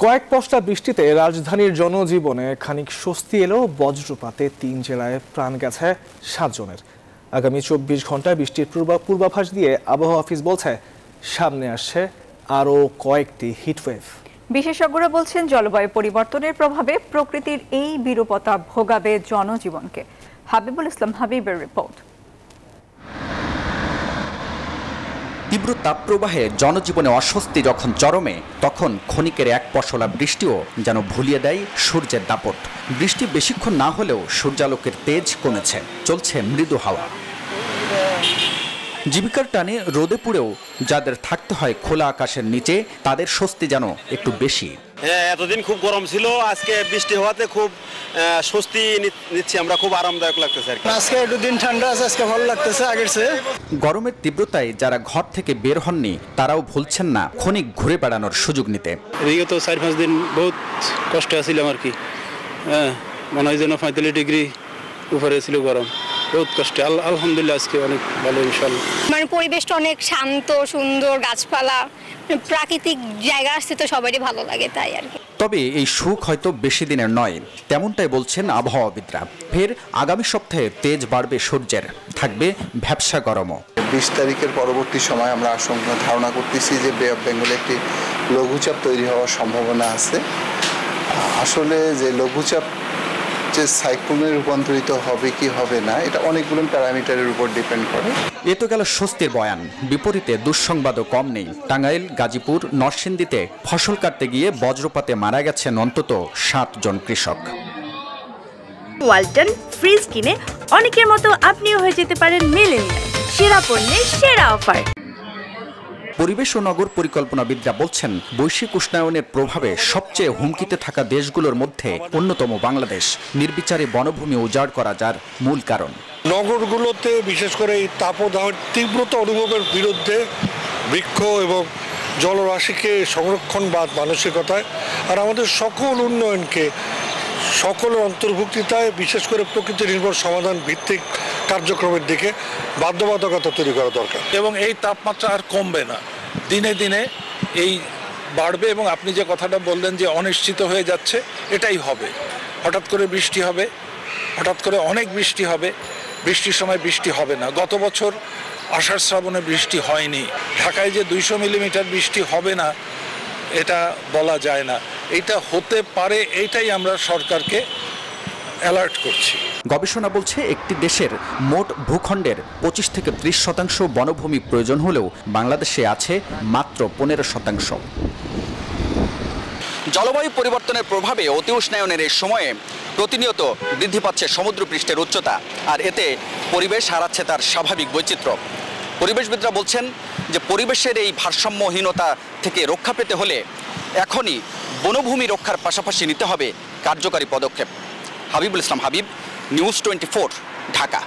কয়েক পশলা বৃষ্টিতে রাজধানীর জনজীবনে খানিক স্বস্তি এলেও বজ্রপাতে ৩ জেলায় প্রাণ গেছে ৭ জনের। আগামী ২৪ ঘন্টায় বৃষ্টির পূর্বাভাস দিয়ে আবহাওয়া অফিস বলছে সামনে আসছে আরও কয়েকটি হিটওয়েভ। বিশেষজ্ঞরা বলছেন জলবায়ু পরিবর্তনের প্রভাবে প্রকৃতির এই বিরূপতা ভোগাবে জনজীবনকে। হাবিবুল ইসলাম হাবিবের রিপোর্ট। তীব্র তাপপ্রবাহে জনজীবনে অস্বস্তি যখন চরমে, তখন ক্ষণিকের এক পশলা বৃষ্টিও যেন ভুলিয়ে দেয় সূর্যের দাপট। বৃষ্টি বেশিক্ষণ না হলেও সূর্যালোকের তেজ কমেছে, চলছে মৃদু হাওয়া। জীবিকার টানে রোদে পুড়েও যাদের থাকতে হয় খোলা আকাশের নিচে, তাদের স্বস্তি যেন একটু বেশি। এতদিন খুব গরম ছিল, আজকে বৃষ্টি হওয়াতে খুব স্বস্তি নিচ্ছি আমরা, খুব আরামদায়ক লাগতেছে। আজকে একটু দিন ঠান্ডা আছে, আজকে ভালো লাগতেছে আগের চেয়ে। গরমের তীব্রতায় যারা ঘর থেকে বের হননি তারাও ভুলছেন না ক্ষণিক ঘুরে বেড়ানোর সুযোগ নিতে। এদিকে তো ৪-৫ দিন বহুত কষ্টে আছিলাম আর কি। মনে হয় যেন ৪৫ ডিগ্রি উপরে ছিল গরম, বহুত কষ্টে। আলহামদুলিল্লাহ আজকে অনেক ভালো ইনশাআল্লাহ। মানে পরিবেশটা অনেক শান্ত, সুন্দর, গাছপালা, প্রাকৃতিক জায়গা আসছে তো সবারই ভালো লাগে, তাই আর কি। তবে এই সুখ হয়তো বেশি দিনের নয়, তেমনটাই বলছেন আবহাওয়াবিদরা। ফের আগামী সপ্তাহে তেজ বাড়বে সূর্যের, থাকবে ভ্যাপসা গরমও। ২০ তারিখের পরবর্তী সময় আমরা ধারণা করতেছি যে বে অফ বেঙ্গলে একটি লঘুচাপ তৈরি হওয়ার সম্ভাবনা আছে। আসলে যে লঘুচাপ যে সাইক্লোনে রূপান্তরিত হবে কি হবে না, এটা অনেকগুলো প্যারামিটারের উপর ডিপেন্ড করে। এ তো গেল স্বস্তির বয়ান, বিপরীতে দুঃসংবাদও কম নেই। টাঙ্গাইল, গাজীপুর, নরসিংদীতে ফসল কাটতে গিয়ে বজ্রপাতে মারা গেছেন অন্তত ৭ জন কৃষক। ওয়ালটন ফ্রিজ কিনে অনেকের মতো আপনিও হয়ে যেতে পারেন মিলেনিয়াল। সেরা পণ্যের সেরা অফার। পরিবেশ ও নগর পরিকল্পনাবিদরা বলছেন বৈশ্বিক উষ্ণায়নের প্রভাবে সবচেয়ে হুমকিতে থাকা দেশগুলোর মধ্যে অন্যতম বাংলাদেশ। নির্বিচারে বনভূমি উজাড় করা যার মূল কারণ। নগরগুলোতে বিশেষ করে এই তাপদাহের তীব্রতা অনুভবের বিরুদ্ধে বৃক্ষ এবং জলরাশিকে সংরক্ষণবাদ মানসিকতায় আর আমাদের সকল উন্নয়নকে সকলের অন্তর্ভুক্তিতায়, বিশেষ করে প্রকৃতি নির্ভর সমাধান ভিত্তিক কার্যক্রমের দিকে বাধ্যবাধকতা তৈরি করা দরকার। এবং এই তাপমাত্রা আর কমবে না, দিনে দিনে এই বাড়বে। এবং আপনি যে কথাটা বললেন যে অনিশ্চিত হয়ে যাচ্ছে, এটাই হবে। হঠাৎ করে বৃষ্টি হবে, হঠাৎ করে অনেক বৃষ্টি হবে, বৃষ্টির সময় বৃষ্টি হবে না। গত বছর আষাঢ় শ্রাবণে বৃষ্টি হয়নি। ঢাকায় যে ২০০ মিলিমিটার বৃষ্টি হবে না, এটা বলা যায় না। এটা হতে পারে, এইটাই আমরা সরকারকে অ্যালার্ট করছি। গবেষণা বলছে একটি দেশের মোট ভূখণ্ডের ২৫ থেকে ৩০% বনভূমি প্রয়োজন হলেও বাংলাদেশে আছে মাত্র ১৫%। জলবায়ু পরিবর্তনের প্রভাবে অতি উষ্ণায়নের এই সময়ে প্রতিনিয়ত বৃদ্ধি পাচ্ছে সমুদ্রপৃষ্ঠের উচ্চতা, আর এতে পরিবেশ হারাচ্ছে তার স্বাভাবিক বৈচিত্র্য। পরিবেশবিদরা বলছেন যে পরিবেশের এই ভারসাম্যহীনতা থেকে রক্ষা পেতে হলে এখনই বনভূমি রক্ষার পাশাপাশি নিতে হবে কার্যকারী পদক্ষেপ। হাবিবুল ইসলাম হাবিব, নিউজ 24, ঢাকা।